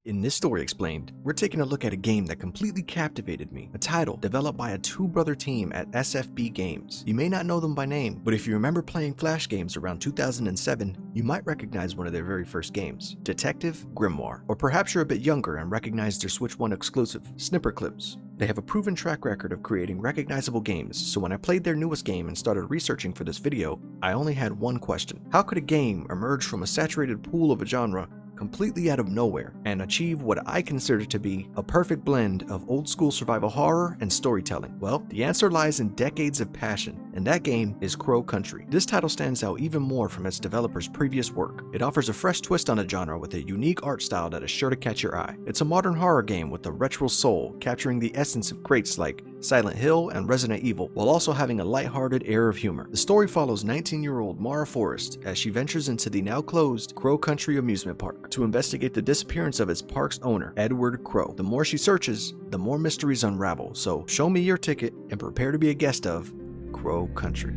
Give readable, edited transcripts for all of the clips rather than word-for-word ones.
In this story explained, we're taking a look at a game that completely captivated me, a title developed by a two-brother team at SFB Games. You may not know them by name, but if you remember playing Flash games around 2007, you might recognize one of their very first games, Detective Grimoire. Or perhaps you're a bit younger and recognize their Switch 1 exclusive, Snipper Clips. They have a proven track record of creating recognizable games, so when I played their newest game and started researching for this video, I only had one question. How could a game emerge from a saturated pool of a genre completely out of nowhere and achieve what I consider to be a perfect blend of old school survival horror and storytelling? Well, the answer lies in decades of passion, and that game is Crow Country. This title stands out even more from its developer's previous work. It offers a fresh twist on the genre with a unique art style that is sure to catch your eye. It's a modern horror game with a retro soul, capturing the essence of greats like Silent Hill and Resident Evil, while also having a lighthearted air of humor. The story follows 19-year-old Mara Forrest as she ventures into the now closed Crow Country amusement park to investigate the disappearance of its park's owner, Edward Crow. The more she searches, the more mysteries unravel, so show me your ticket and prepare to be a guest of Crow Country.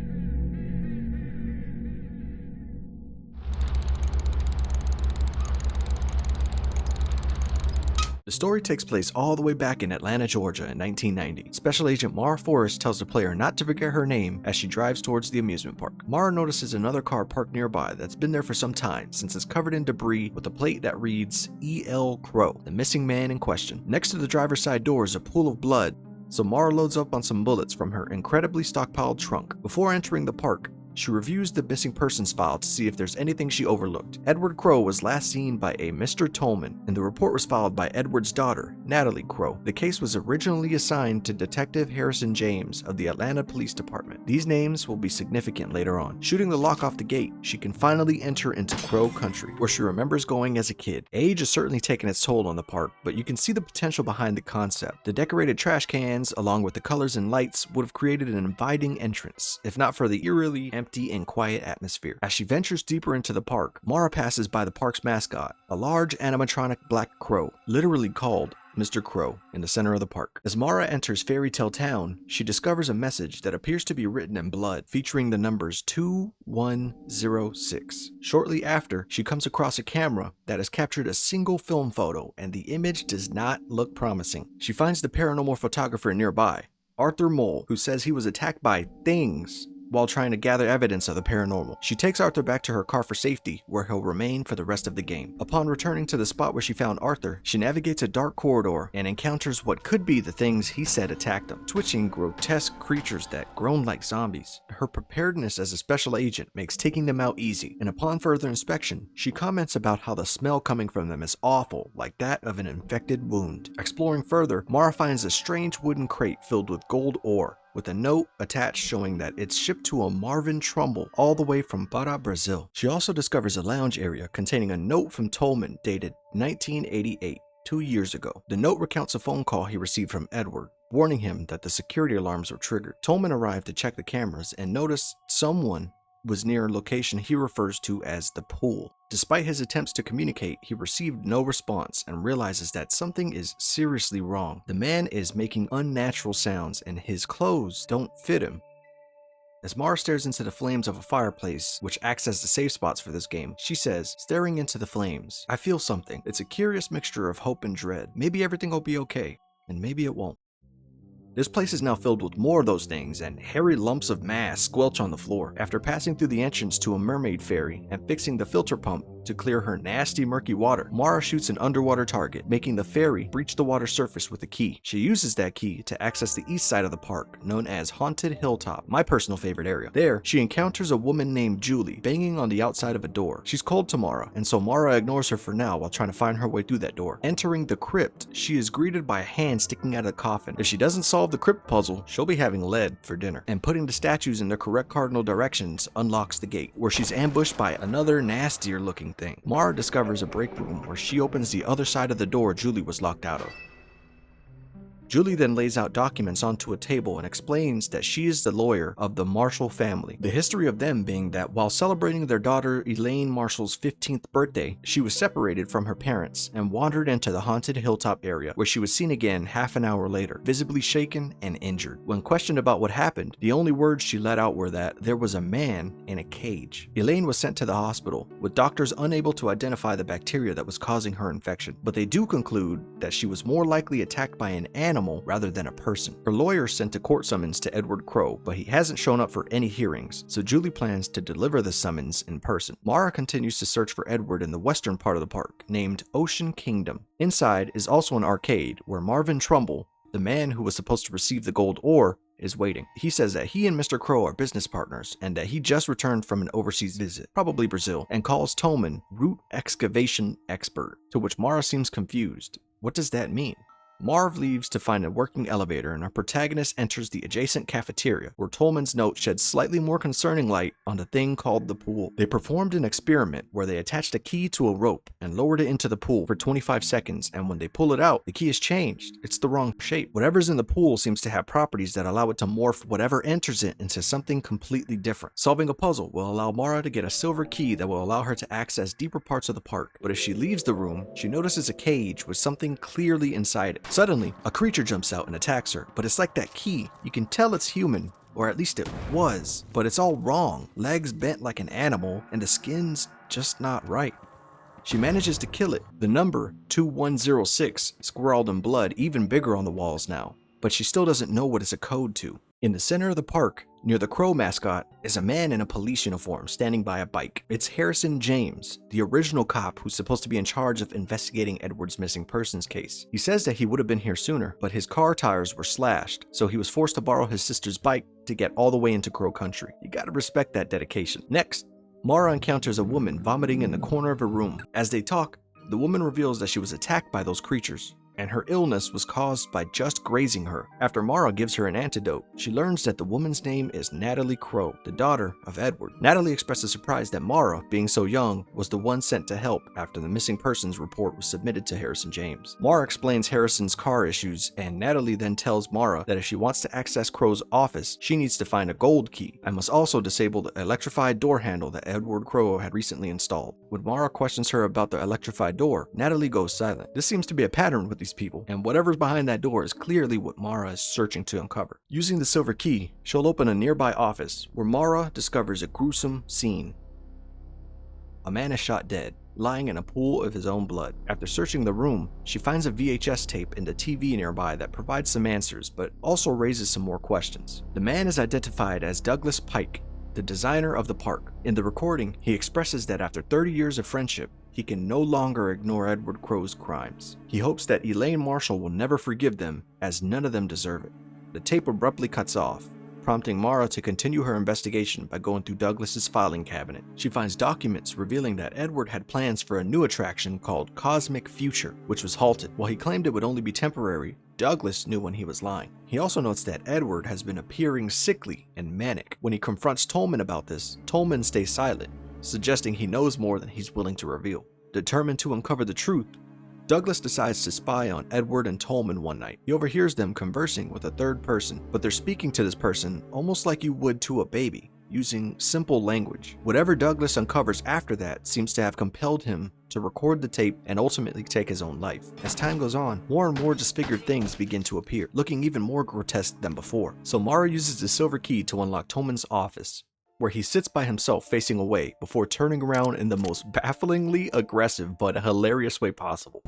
The story takes place all the way back in Atlanta, Georgia in 1990. Special Agent Mara Forrest tells the player not to forget her name as she drives towards the amusement park. Mara notices another car parked nearby that's been there for some time since it's covered in debris with a plate that reads E.L. Crow, the missing man in question. Next to the driver's side door is a pool of blood, so Mara loads up on some bullets from her incredibly stockpiled trunk. Before entering the park, she reviews the missing persons file to see if there's anything she overlooked. Edward Crow was last seen by a Mr. Tolman, and the report was filed by Edward's daughter, Natalie Crow. The case was originally assigned to Detective Harrison James of the Atlanta Police Department. These names will be significant later on. Shooting the lock off the gate, she can finally enter into Crow Country, where she remembers going as a kid. Age has certainly taken its toll on the park, but you can see the potential behind the concept. The decorated trash cans, along with the colors and lights, would have created an inviting entrance, if not for the eerily empty and quiet atmosphere. As she ventures deeper into the park, Mara passes by the park's mascot, a large animatronic black crow, literally called Mr. Crow, in the center of the park. As Mara enters Fairy Tale Town, she discovers a message that appears to be written in blood, featuring the numbers 2106. Shortly after, she comes across a camera that has captured a single film photo, and the image does not look promising. She finds the paranormal photographer nearby, Arthur Mole, who says he was attacked by things while trying to gather evidence of the paranormal. She takes Arthur back to her car for safety, where he'll remain for the rest of the game. Upon returning to the spot where she found Arthur, she navigates a dark corridor and encounters what could be the things he said attacked him, twitching, grotesque creatures that groan like zombies. Her preparedness as a special agent makes taking them out easy, and upon further inspection, she comments about how the smell coming from them is awful, like that of an infected wound. Exploring further, Mara finds a strange wooden crate filled with gold ore, with a note attached showing that it's shipped to a Marvin Trumbull all the way from Pará, Brazil. She also discovers a lounge area containing a note from Tolman dated 1988, 2 years ago. The note recounts a phone call he received from Edward, warning him that the security alarms were triggered. Tolman arrived to check the cameras and noticed someone was near a location he refers to as the pool. Despite his attempts to communicate, he received no response and realizes that something is seriously wrong. The man is making unnatural sounds and his clothes don't fit him. As Mara stares into the flames of a fireplace, which acts as the safe spots for this game, she says, staring into the flames, "I feel something. It's a curious mixture of hope and dread. Maybe everything will be okay, and maybe it won't." This place is now filled with more of those things, and hairy lumps of mass squelch on the floor. After passing through the entrance to a mermaid ferry and fixing the filter pump to clear her nasty murky water, Mara shoots an underwater target, making the ferry breach the water surface with a key. She uses that key to access the east side of the park, known as Haunted Hilltop, my personal favorite area. There, she encounters a woman named Julie, banging on the outside of a door. She's cold to Mara, and so Mara ignores her for now while trying to find her way through that door. Entering the crypt, she is greeted by a hand sticking out of the coffin. If she doesn't solve the crypt puzzle, she'll be having lead for dinner. And putting the statues in the correct cardinal directions unlocks the gate, where she's ambushed by another nastier looking thing. Mara discovers a break room where she opens the other side of the door Julie was locked out of. Julie then lays out documents onto a table and explains that she is the lawyer of the Marshall family. The history of them being that while celebrating their daughter Elaine Marshall's 15th birthday, she was separated from her parents and wandered into the haunted hilltop area, where she was seen again half an hour later, visibly shaken and injured. When questioned about what happened, the only words she let out were that there was a man in a cage. Elaine was sent to the hospital, with doctors unable to identify the bacteria that was causing her infection, but they do conclude that she was more likely attacked by an animal rather than a person. Her lawyer sent a court summons to Edward Crowe, but he hasn't shown up for any hearings, so Julie plans to deliver the summons in person. Mara continues to search for Edward in the western part of the park, named Ocean Kingdom. Inside is also an arcade where Marvin Trumbull, the man who was supposed to receive the gold ore, is waiting. He says that he and Mr. Crow are business partners and that he just returned from an overseas visit, probably Brazil, and calls Tolman root excavation expert, to which Mara seems confused. What does that mean? Marv leaves to find a working elevator, and our protagonist enters the adjacent cafeteria, where Tolman's note sheds slightly more concerning light on the thing called the pool. They performed an experiment where they attached a key to a rope and lowered it into the pool for 25 seconds, and when they pull it out, the key is changed. It's the wrong shape. Whatever's in the pool seems to have properties that allow it to morph whatever enters it into something completely different. Solving a puzzle will allow Mara to get a silver key that will allow her to access deeper parts of the park, but if she leaves the room, she notices a cage with something clearly inside it. Suddenly, a creature jumps out and attacks her, but it's like that key. You can tell it's human, or at least it was, but it's all wrong. Legs bent like an animal, and the skin's just not right. She manages to kill it. The number 2106 scrawled in blood, even bigger on the walls now, but she still doesn't know what it's a code to. In the center of the park, near the crow mascot, is a man in a police uniform standing by a bike. It's Harrison James, the original cop who's supposed to be in charge of investigating Edward's missing persons case. He says that he would have been here sooner, but his car tires were slashed, so he was forced to borrow his sister's bike to get all the way into Crow Country. You gotta respect that dedication. Next, Mara encounters a woman vomiting in the corner of a room. As they talk, the woman reveals that she was attacked by those creatures, and her illness was caused by just grazing her. After Mara gives her an antidote, she learns that the woman's name is Natalie Crow, the daughter of Edward. Natalie expresses surprise that Mara, being so young, was the one sent to help after the missing persons report was submitted to Harrison James. Mara explains Harrison's car issues, and Natalie then tells Mara that if she wants to access Crow's office, she needs to find a gold key, and must also disable the electrified door handle that Edward Crow had recently installed. When Mara questions her about the electrified door, Natalie goes silent. This seems to be a pattern with these people, and whatever's behind that door is clearly what Mara is searching to uncover. Using the silver key, she'll open a nearby office where Mara discovers a gruesome scene. A man is shot dead, lying in a pool of his own blood. After searching the room, she finds a VHS tape in the TV nearby that provides some answers, but also raises some more questions. The man is identified as Douglas Pike, the designer of the park. In the recording, he expresses that after 30 years of friendship, he can no longer ignore Edward Crow's crimes. He hopes that Elaine Marshall will never forgive them, as none of them deserve it. The tape abruptly cuts off, prompting Mara to continue her investigation by going through Douglas's filing cabinet. She finds documents revealing that Edward had plans for a new attraction called Cosmic Future, which was halted. While he claimed it would only be temporary, Douglas knew when he was lying. He also notes that Edward has been appearing sickly and manic. When he confronts Tolman about this, Tolman stays silent, suggesting he knows more than he's willing to reveal. Determined to uncover the truth, Douglas decides to spy on Edward and Tolman one night. He overhears them conversing with a third person, but they're speaking to this person almost like you would to a baby, using simple language. Whatever Douglas uncovers after that seems to have compelled him to record the tape and ultimately take his own life. As time goes on, more and more disfigured things begin to appear, looking even more grotesque than before. So Mara uses the silver key to unlock Tolman's office, where he sits by himself facing away before turning around in the most bafflingly aggressive but hilarious way possible.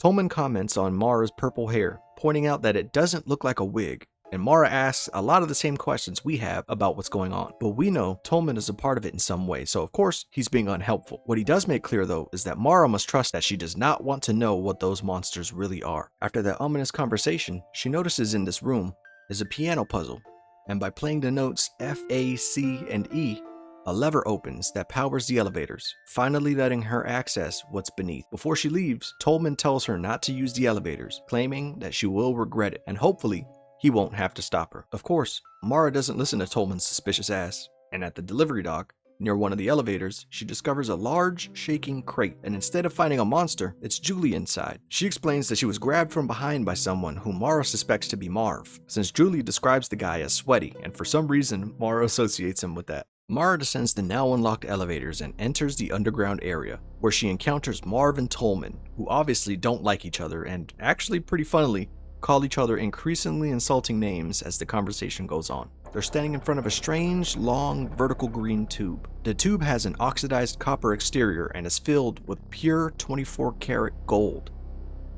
Tolman comments on Mara's purple hair, pointing out that it doesn't look like a wig, and Mara asks a lot of the same questions we have about what's going on. But we know Tolman is a part of it in some way, so of course he's being unhelpful. What he does make clear though is that Mara must trust that she does not want to know what those monsters really are. After that ominous conversation, she notices in this room is a piano puzzle, and by playing the notes F, A, C, and E, a lever opens that powers the elevators, finally letting her access what's beneath. Before she leaves, Tolman tells her not to use the elevators, claiming that she will regret it, and hopefully he won't have to stop her. Of course, Mara doesn't listen to Tolman's suspicious ass, and at the delivery dock, Near one of the elevators, she discovers a large, shaking crate, and instead of finding a monster, it's Julie inside. She explains that she was grabbed from behind by someone whom Mara suspects to be Marv, since Julie describes the guy as sweaty, and for some reason, Mara associates him with that. Mara descends the now unlocked elevators and enters the underground area, where she encounters Marv and Tolman, who obviously don't like each other and, actually pretty funnily, call each other increasingly insulting names as the conversation goes on. They're standing in front of a strange, long, vertical green tube. The tube has an oxidized copper exterior and is filled with pure 24-karat gold.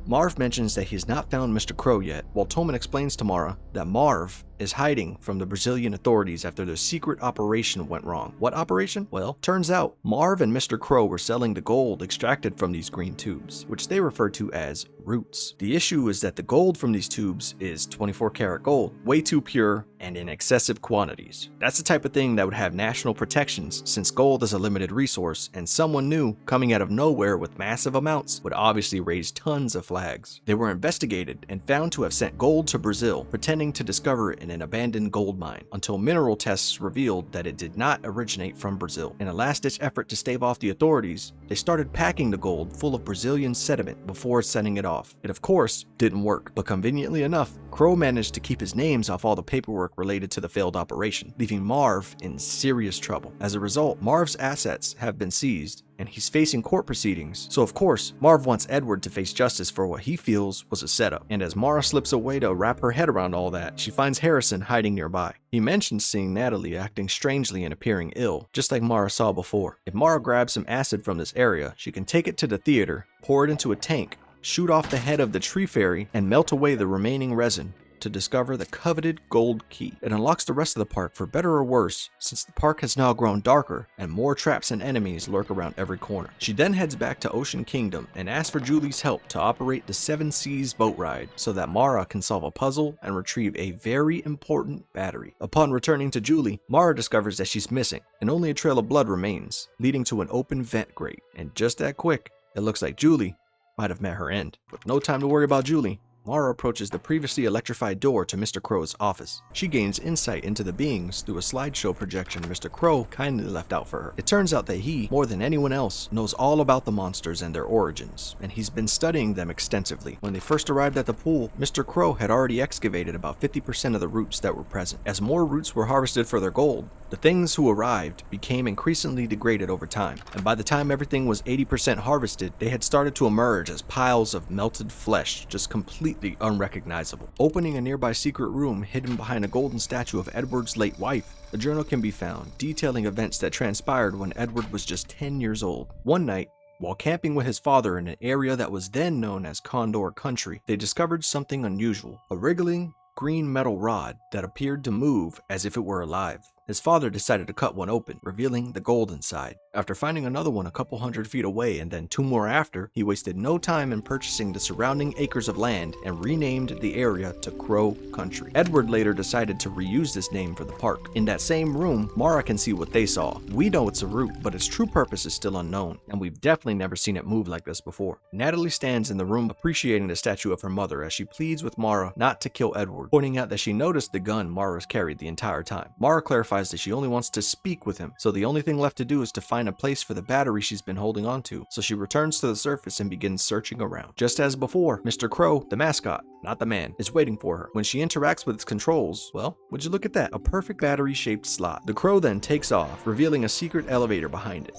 Marv mentions that he has not found Mr. Crow yet, while Tolman explains to Mara that Marv is hiding from the Brazilian authorities after their secret operation went wrong. What operation? Well, turns out Marv and Mr. Crow were selling the gold extracted from these green tubes, which they refer to as roots. The issue is that the gold from these tubes is 24-karat gold, way too pure and in excessive quantities. That's the type of thing that would have national protections, since gold is a limited resource, and someone new coming out of nowhere with massive amounts would obviously raise tons of flags. They were investigated and found to have sent gold to Brazil, pretending to discover it in an abandoned gold mine, until mineral tests revealed that it did not originate from Brazil. In a last-ditch effort to stave off the authorities, they started packing the gold full of Brazilian sediment before sending it off. It of course didn't work, but conveniently enough, Crow managed to keep his names off all the paperwork related to the failed operation, leaving Marv in serious trouble. As a result, Marv's assets have been seized, and he's facing court proceedings. So of course, Marv wants Edward to face justice for what he feels was a setup. And as Mara slips away to wrap her head around all that, she finds Harrison hiding nearby. He mentions seeing Natalie acting strangely and appearing ill, just like Mara saw before. If Mara grabs some acid from this area, she can take it to the theater, pour it into a tank, shoot off the head of the tree fairy, and melt away the remaining resin to discover the coveted gold key. It unlocks the rest of the park for better or worse, since the park has now grown darker and more traps and enemies lurk around every corner. She then heads back to Ocean Kingdom and asks for Julie's help to operate the Seven Seas boat ride so that Mara can solve a puzzle and retrieve a very important battery. Upon returning to Julie, Mara discovers that she's missing and only a trail of blood remains, leading to an open vent grate. And just that quick, it looks like Julie might have met her end. With no time to worry about Julie, Mara approaches the previously electrified door to Mr. Crow's office. She gains insight into the beings through a slideshow projection Mr. Crow kindly left out for her. It turns out that he, more than anyone else, knows all about the monsters and their origins, and he's been studying them extensively. When they first arrived at the pool, Mr. Crow had already excavated about 50% of the roots that were present. As more roots were harvested for their gold, the things who arrived became increasingly degraded over time, and by the time everything was 80% harvested, they had started to emerge as piles of melted flesh, just completely unrecognizable. Opening a nearby secret room hidden behind a golden statue of Edward's late wife, a journal can be found detailing events that transpired when Edward was just 10 years old. One night, while camping with his father in an area that was then known as Condor Country, they discovered something unusual, a wriggling green metal rod that appeared to move as if it were alive. His father decided to cut one open, revealing the gold inside. After finding another one a couple hundred feet away and then two more after, he wasted no time in purchasing the surrounding acres of land and renamed the area to Crow Country. Edward later decided to reuse this name for the park. In that same room, Mara can see what they saw. We know it's a root, but its true purpose is still unknown, and we've definitely never seen it move like this before. Natalie stands in the room appreciating the statue of her mother as she pleads with Mara not to kill Edward, pointing out that she noticed the gun Mara's carried the entire time. Mara clarifies that she only wants to speak with him, so the only thing left to do is to find a place for the battery she's been holding on to. So she returns to the surface and begins searching around. Just as before, Mr. Crow, the mascot, not the man, is waiting for her. When she interacts with its controls, well, would you look at that? A perfect battery-shaped slot. The crow then takes off, revealing a secret elevator behind it.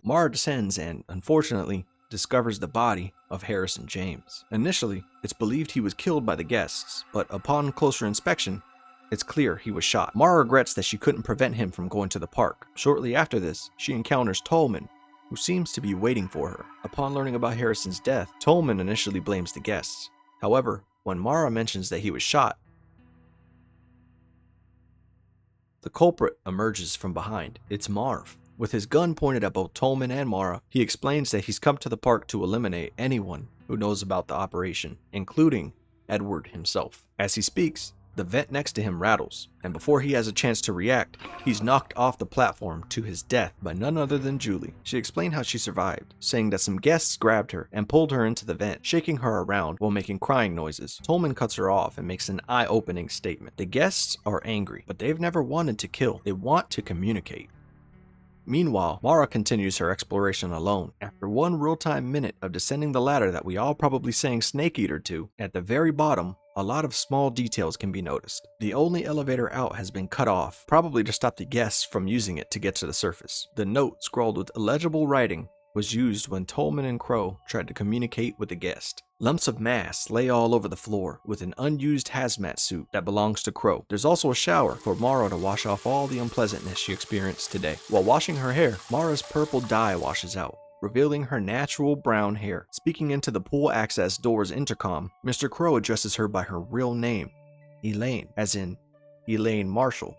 Mara descends and, unfortunately, discovers the body of Harrison James. Initially, it's believed he was killed by the guests, but upon closer inspection, it's clear he was shot. Mara regrets that she couldn't prevent him from going to the park. Shortly after this, she encounters Tolman, who seems to be waiting for her. Upon learning about Harrison's death, Tolman initially blames the guests. However, when Mara mentions that he was shot, the culprit emerges from behind. It's Marv. With his gun pointed at both Tolman and Mara, he explains that he's come to the park to eliminate anyone who knows about the operation, including Edward himself. As he speaks, The vent next to him rattles, and before he has a chance to react, he's knocked off the platform to his death by none other than Julie. She explained how she survived, saying that some guests grabbed her and pulled her into the vent, shaking her around while making crying noises. Tolman cuts her off and makes an eye-opening statement. The guests are angry, but they've never wanted to kill. They want to communicate. Meanwhile, Mara continues her exploration alone. After one real-time minute of descending the ladder that we all probably sang Snake Eater to, at the very bottom, a lot of small details can be noticed. The only elevator out has been cut off, probably to stop the guests from using it to get to the surface. The note, scrawled with illegible writing, was used when Tolman and Crow tried to communicate with the guest. Lumps of mass lay all over the floor, with an unused hazmat suit that belongs to Crow. There's also a shower for Mara to wash off all the unpleasantness she experienced today. While washing her hair, Mara's purple dye washes out, revealing her natural brown hair. Speaking into the pool access door's intercom, Mr. Crow addresses her by her real name, Elaine, as in Elaine Marshall,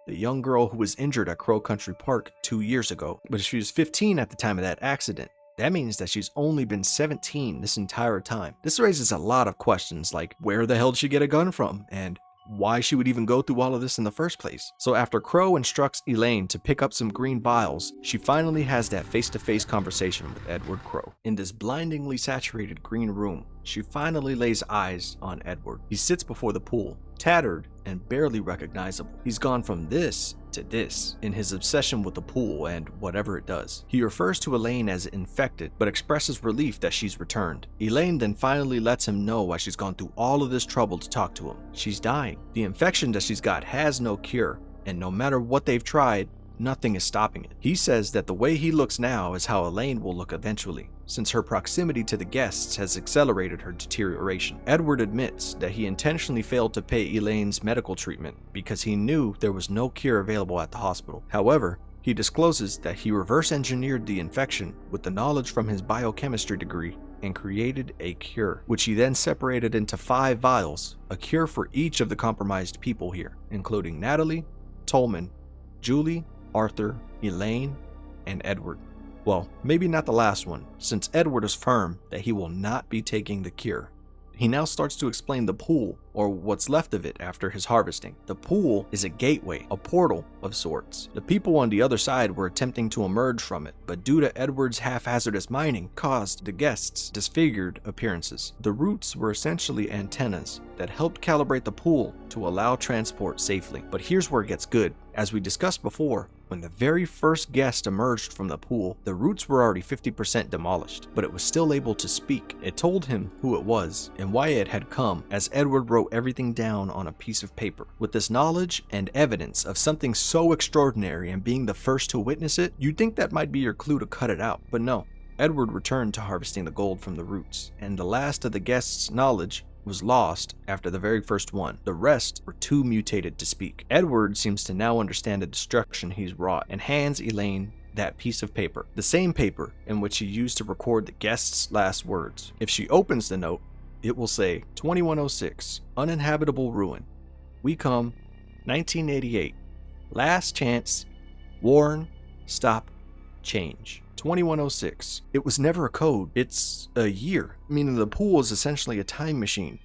the young girl who was injured at Crow Country Park 2 years ago. But she was 15 at the time of that accident. That means that she's only been 17 this entire time. This raises a lot of questions like where the hell did she get a gun from, and why she would even go through all of this in the first place. So after Crow instructs Elaine to pick up some green vials, she finally has that face-to-face conversation with Edward Crow. In this blindingly saturated green room, she finally lays eyes on Edward. He sits before the pool, tattered and barely recognizable. He's gone from this to this in his obsession with the pool and whatever it does. He refers to Elaine as infected, but expresses relief that she's returned. Elaine then finally lets him know why she's gone through all of this trouble to talk to him. She's dying. The infection that she's got has no cure, and no matter what they've tried, nothing is stopping it. He says that the way he looks now is how Elaine will look eventually, since her proximity to the guests has accelerated her deterioration. Edward admits that he intentionally failed to pay Elaine's medical treatment because he knew there was no cure available at the hospital. However, he discloses that he reverse engineered the infection with the knowledge from his biochemistry degree and created a cure, which he then separated into 5 vials, a cure for each of the compromised people here, including Natalie, Tolman, Julie, Arthur, Elaine, and Edward. Well, maybe not the last one, since Edward is firm that he will not be taking the cure. He now starts to explain the pool, or what's left of it after his harvesting. The pool is a gateway, a portal of sorts. The people on the other side were attempting to emerge from it, but due to Edward's haphazardous mining, caused the guests disfigured appearances. The roots were essentially antennas that helped calibrate the pool to allow transport safely. But here's where it gets good. As we discussed before, when the very first guest emerged from the pool, the roots were already 50% demolished, but it was still able to speak. It told him who it was and why it had come, as Edward wrote everything down on a piece of paper. With this knowledge and evidence of something so extraordinary and being the first to witness it, you'd think that might be your clue to cut it out, but no. Edward returned to harvesting the gold from the roots, and the last of the guest's knowledge was lost after the very first one. The rest were too mutated to speak. Edward seems to now understand the destruction he's wrought and hands Elaine that piece of paper, the same paper in which he used to record the guest's last words. If she opens the note, it will say 2106, uninhabitable ruin. We come, 1988, last chance, warn, stop, change. 2106. It was never a code, it's a year, meaning the pool is essentially a time machine.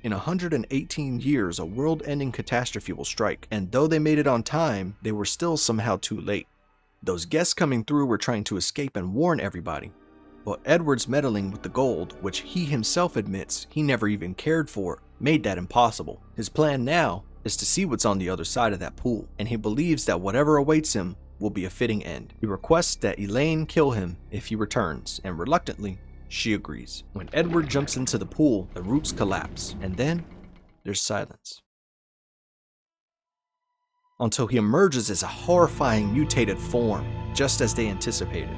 In 118 years, a world-ending catastrophe will strike, and though they made it on time, they were still somehow too late. Those guests coming through were trying to escape and warn everybody, but Edward's meddling with the gold, which he himself admits he never even cared for, made that impossible. His plan now is to see what's on the other side of that pool, and he believes that whatever awaits him will be a fitting end. He requests that Elaine kill him if he returns, and reluctantly, she agrees. When Edward jumps into the pool, the roots collapse, and then there's silence. Until he emerges as a horrifying mutated form, just as they anticipated.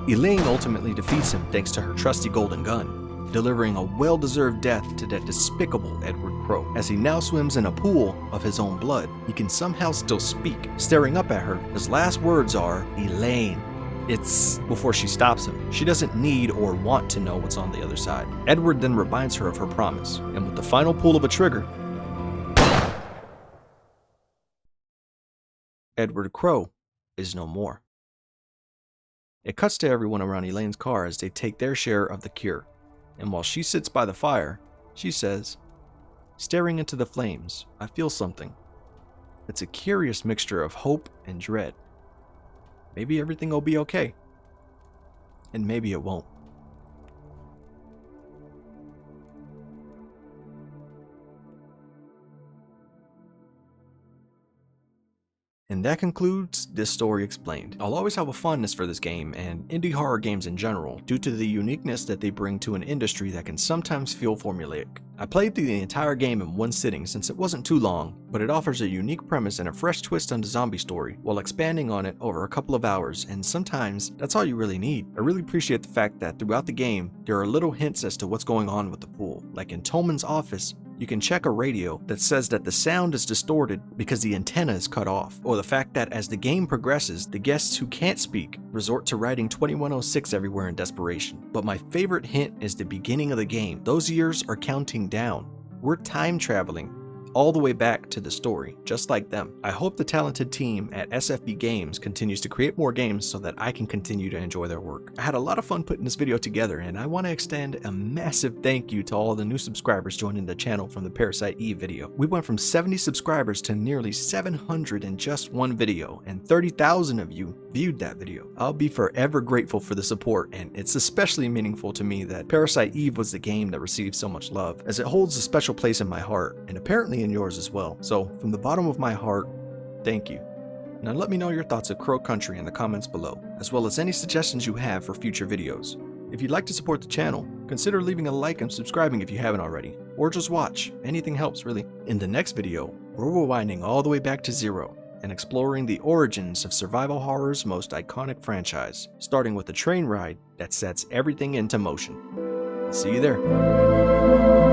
Elaine ultimately defeats him thanks to her trusty golden gun, delivering a well-deserved death to that despicable Edward Crow. As he now swims in a pool of his own blood, he can somehow still speak. Staring up at her, his last words are, "Elaine." It's before she stops him. She doesn't need or want to know what's on the other side. Edward then reminds her of her promise, and with the final pull of a trigger, Edward Crow is no more. It cuts to everyone around Elaine's car as they take their share of the cure, and while she sits by the fire, she says, "Staring into the flames, I feel something. It's a curious mixture of hope and dread. Maybe everything will be okay, and maybe it won't." And that concludes this story explained. I'll always have a fondness for this game and indie horror games in general due to the uniqueness that they bring to an industry that can sometimes feel formulaic. I played through the entire game in one sitting since it wasn't too long, but it offers a unique premise and a fresh twist on the zombie story while expanding on it over a couple of hours, and sometimes that's all you really need. I really appreciate the fact that throughout the game, there are little hints as to what's going on with the pool. Like in Tolman's office, you can check a radio that says that the sound is distorted because the antenna is cut off, or the fact that as the game progresses, the guests who can't speak resort to writing 2106 everywhere in desperation. But my favorite hint is the beginning of the game. Those years are counting down. We're time traveling all the way back to the story, just like them. I hope the talented team at SFB Games continues to create more games so that I can continue to enjoy their work. I had a lot of fun putting this video together, and I want to extend a massive thank you to all the new subscribers joining the channel from the Parasite Eve video. We went from 70 subscribers to nearly 700 in just one video, and 30,000 of you viewed that video. I'll be forever grateful for the support, and it's especially meaningful to me that Parasite Eve was the game that received so much love, as it holds a special place in my heart, and apparently in yours as well. So from the bottom of my heart, thank you. Now let me know your thoughts of Crow Country in the comments below, as well as any suggestions you have for future videos. If you'd like to support the channel, consider leaving a like and subscribing if you haven't already, or just watch. Anything helps, really. In the next video, we're rewinding all the way back to zero and exploring the origins of survival horror's most iconic franchise, starting with a train ride that sets everything into motion. See you there.